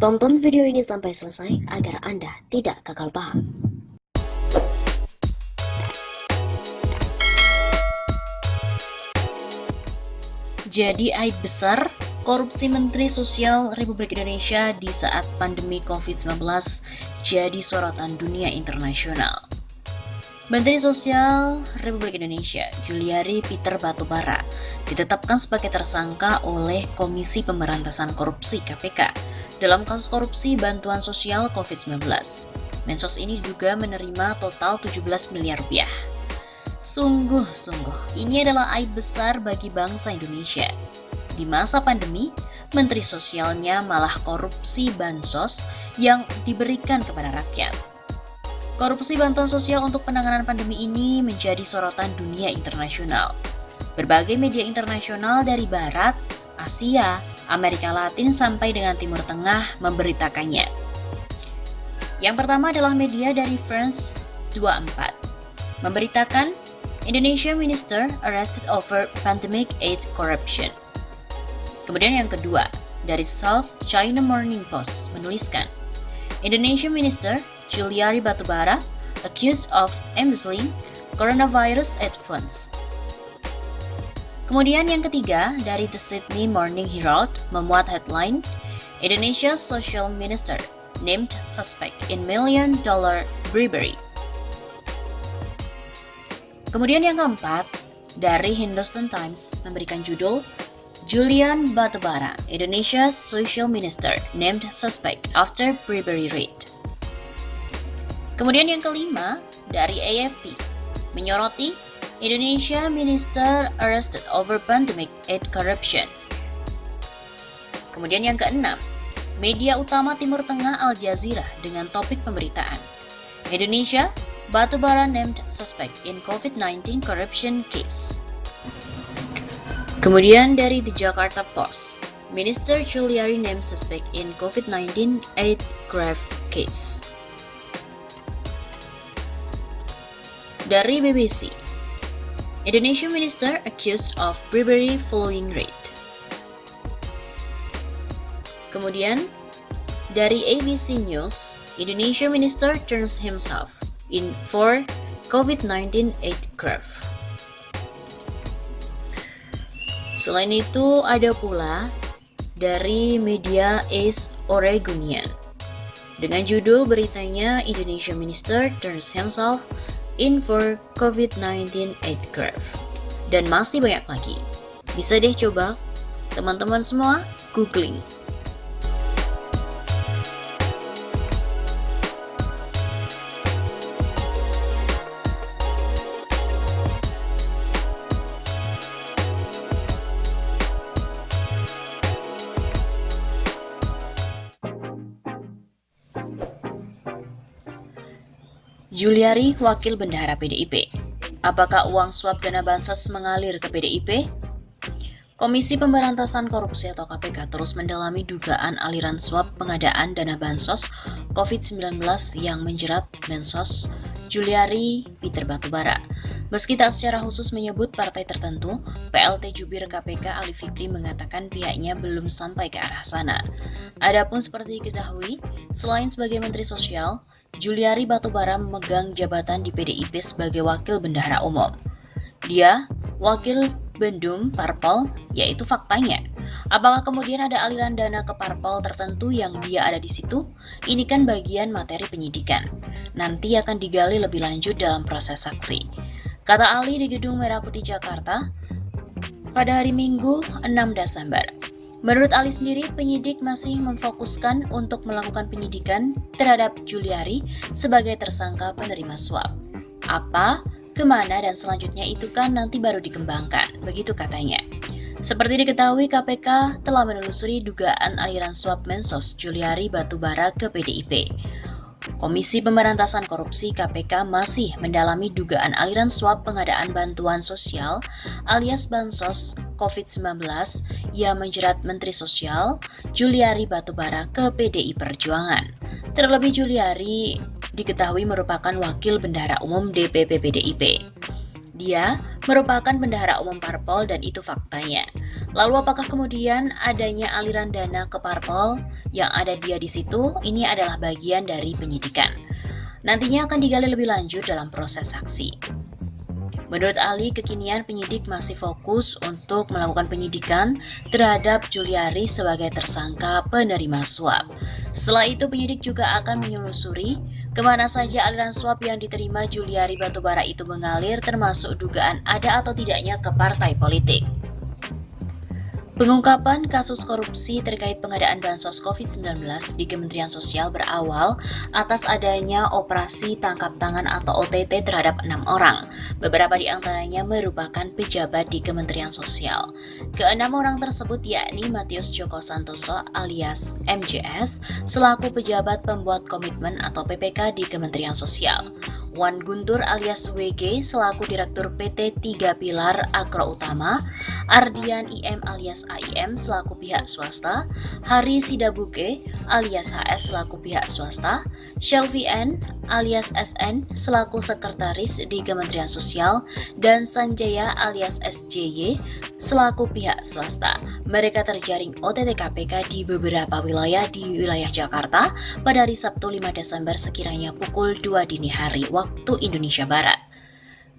Tonton video ini sampai selesai agar Anda tidak gagal paham. Jadi aib besar korupsi Menteri Sosial Republik Indonesia di saat pandemi COVID-19 jadi sorotan dunia internasional. Menteri Sosial Republik Indonesia, Juliari Peter Batubara, ditetapkan sebagai tersangka oleh Komisi Pemberantasan Korupsi (KPK) dalam kasus korupsi bantuan sosial COVID-19. Mensos ini juga menerima total 17 miliar rupiah. Sungguh, ini adalah aib besar bagi bangsa Indonesia. Di masa pandemi, Menteri Sosialnya malah korupsi bansos yang diberikan kepada rakyat. Korupsi bantuan sosial untuk penanganan pandemi ini menjadi sorotan dunia internasional. Berbagai media internasional dari Barat, Asia, Amerika Latin sampai dengan Timur Tengah memberitakannya. Yang pertama adalah media dari France 24, memberitakan Indonesia Minister arrested over pandemic aid corruption. Kemudian yang kedua, dari South China Morning Post menuliskan, Indonesia Minister Juliari Batubara accused of embezzling coronavirus aid funds. Kemudian yang ketiga, dari The Sydney Morning Herald memuat headline, Indonesia's Social Minister named suspect in $1 million bribery. Kemudian yang keempat, dari Hindustan Times memberikan judul, Julian Batubara, Indonesia's Social Minister named suspect after bribery raid. Kemudian yang kelima, dari AFP, menyoroti Indonesia Minister arrested over pandemic aid corruption. Kemudian yang keenam, media utama Timur Tengah Al Jazeera dengan topik pemberitaan, Indonesia, Batubara named suspect in COVID-19 corruption case. Kemudian dari The Jakarta Post, Minister Juliari named suspect in COVID-19 aid graft case. Dari BBC, Indonesia Minister accused of bribery following raid. Kemudian dari ABC News, Indonesia Minister turns himself in for COVID-19 aid graft. Selain itu ada pula dari media Ace Oregonian dengan judul beritanya Indonesia Minister turns himself in for COVID-19 aid graft. Dan masih banyak lagi. Bisa deh coba teman-teman semua googling. Juliari, Wakil Bendahara PDIP. Apakah uang suap dana bansos mengalir ke PDIP? Komisi Pemberantasan Korupsi atau KPK terus mendalami dugaan aliran suap pengadaan dana bansos COVID-19 yang menjerat Mensos Juliari Peter Batubara. Meski tak secara khusus menyebut partai tertentu, PLT Jubir KPK Ali Fikri mengatakan pihaknya belum sampai ke arah sana. Adapun seperti diketahui, selain sebagai Menteri Sosial, Juliari Batubara memegang jabatan di PDIP sebagai Wakil Bendahara Umum. Dia Wakil Bendum Parpol, yaitu faktanya. Apakah kemudian ada aliran dana ke parpol tertentu yang dia ada di situ? Ini kan bagian materi penyidikan. Nanti akan digali lebih lanjut dalam proses saksi. Kata Ali di Gedung Merah Putih Jakarta pada hari Minggu 6 Desember. Menurut Ali sendiri, penyidik masih memfokuskan untuk melakukan penyidikan terhadap Juliari sebagai tersangka penerima suap. Apa, kemana, dan selanjutnya itu kan nanti baru dikembangkan, begitu katanya. Seperti diketahui, KPK telah menelusuri dugaan aliran suap Mensos Juliari Batubara ke PDIP. Komisi Pemberantasan Korupsi KPK masih mendalami dugaan aliran suap pengadaan bantuan sosial alias bansos COVID-19 yang menjerat Menteri Sosial Juliari Batubara ke PDI Perjuangan. Terlebih Juliari diketahui merupakan Wakil Bendahara Umum DPP PDIP. Dia merupakan bendahara umum parpol dan itu faktanya. Lalu apakah kemudian adanya aliran dana ke parpol yang ada dia di situ? Ini adalah bagian dari penyidikan. Nantinya akan digali lebih lanjut dalam proses saksi. Menurut Ali, kekinian penyidik masih fokus untuk melakukan penyidikan terhadap Juliari sebagai tersangka penerima suap. Setelah itu, penyidik juga akan menyelusuri kemana saja aliran suap yang diterima Juliari Batubara itu mengalir, termasuk dugaan ada atau tidaknya ke partai politik. Pengungkapan kasus korupsi terkait pengadaan bansos COVID-19 di Kementerian Sosial berawal atas adanya operasi tangkap tangan atau OTT terhadap 6 orang. Beberapa di antaranya merupakan pejabat di Kementerian Sosial. Ke-6 orang tersebut yakni Matius Joko Santoso alias MJS selaku pejabat pembuat komitmen atau PPK di Kementerian Sosial. Wan Guntur alias WG selaku Direktur PT 3 Pilar Agro Utama, Ardian IM alias AIM selaku pihak swasta, Hari Sidabuke alias HS selaku pihak swasta, Shelvi N alias SN selaku sekretaris di Kementerian Sosial, dan Sanjaya alias SJY selaku pihak swasta. Mereka terjaring OTT KPK di beberapa wilayah di wilayah Jakarta pada hari Sabtu 5 Desember sekiranya pukul 2 dini hari waktu Indonesia Barat.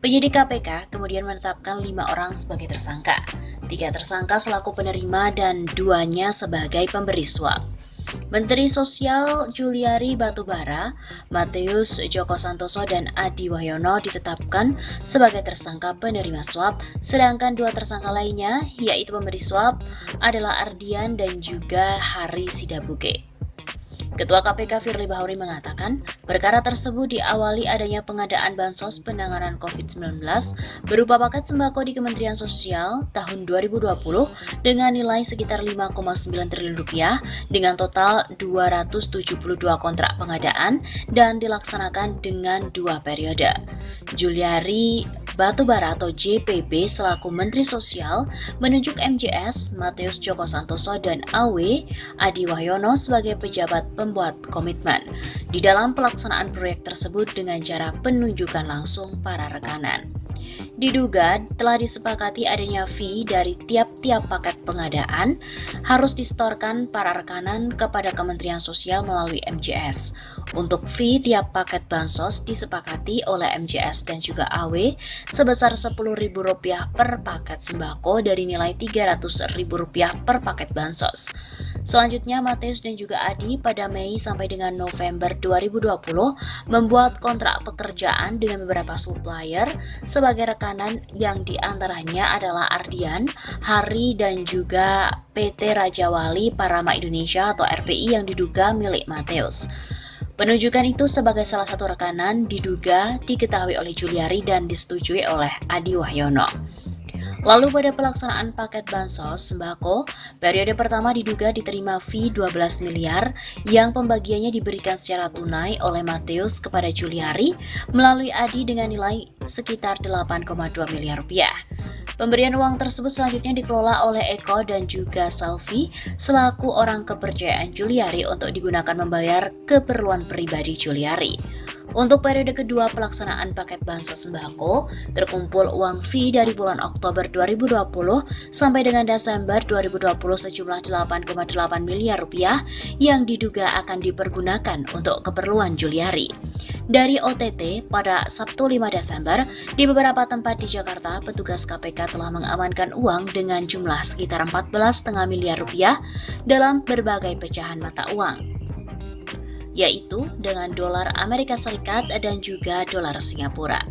Penyidik KPK kemudian menetapkan 5 orang sebagai tersangka, 3 tersangka selaku penerima dan 2-nya sebagai pemberi suap. Menteri Sosial Juliari Batubara, Matius Joko Santoso, dan Adi Wahyono ditetapkan sebagai tersangka penerima suap, sedangkan 2 tersangka lainnya, yaitu pemberi suap, adalah Ardian dan juga Hari Sidabuke. Ketua KPK Firly Bahuri mengatakan, perkara tersebut diawali adanya pengadaan bansos penanganan COVID-19 berupa paket sembako di Kementerian Sosial tahun 2020 dengan nilai sekitar 5,9 triliun rupiah dengan total 272 kontrak pengadaan dan dilaksanakan dengan 2 periode. Juliari Batubara atau JPB selaku Menteri Sosial menunjuk MJS, Matius Joko Santoso, dan AW Adi Wahyono sebagai pejabat pembuat komitmen di dalam pelaksanaan proyek tersebut dengan cara penunjukan langsung para rekanan. Diduga telah disepakati adanya fee dari tiap-tiap paket pengadaan harus disetorkan para rekanan kepada Kementerian Sosial melalui MJS. Untuk fee tiap paket bansos disepakati oleh MJS dan juga AW sebesar Rp10.000 per paket sembako dari nilai Rp300.000 per paket bansos. Selanjutnya, Matius dan juga Adi pada Mei sampai dengan November 2020 membuat kontrak pekerjaan dengan beberapa supplier sebagai rekanan yang diantaranya adalah Ardian, Hari, dan juga PT Raja Wali Parama Indonesia atau RPI yang diduga milik Matius. Penunjukan itu sebagai salah satu rekanan diduga diketahui oleh Juliari dan disetujui oleh Adi Wahyono. Lalu pada pelaksanaan paket bansos sembako, periode pertama diduga diterima fee 12 miliar yang pembagiannya diberikan secara tunai oleh Matius kepada Juliari melalui Adi dengan nilai sekitar 8,2 miliar rupiah. Pemberian uang tersebut selanjutnya dikelola oleh Eko dan juga Salvi selaku orang kepercayaan Juliari untuk digunakan membayar keperluan pribadi Juliari. Untuk periode kedua pelaksanaan paket bansos sembako, terkumpul uang fee dari bulan Oktober 2020 sampai dengan Desember 2020 sejumlah 8,8 miliar rupiah yang diduga akan dipergunakan untuk keperluan Juliari. Dari OTT pada Sabtu 5 Desember, di beberapa tempat di Jakarta, petugas KPK telah mengamankan uang dengan jumlah sekitar 14,5 miliar rupiah dalam berbagai pecahan mata uang, yaitu dengan dolar Amerika Serikat dan juga dolar Singapura.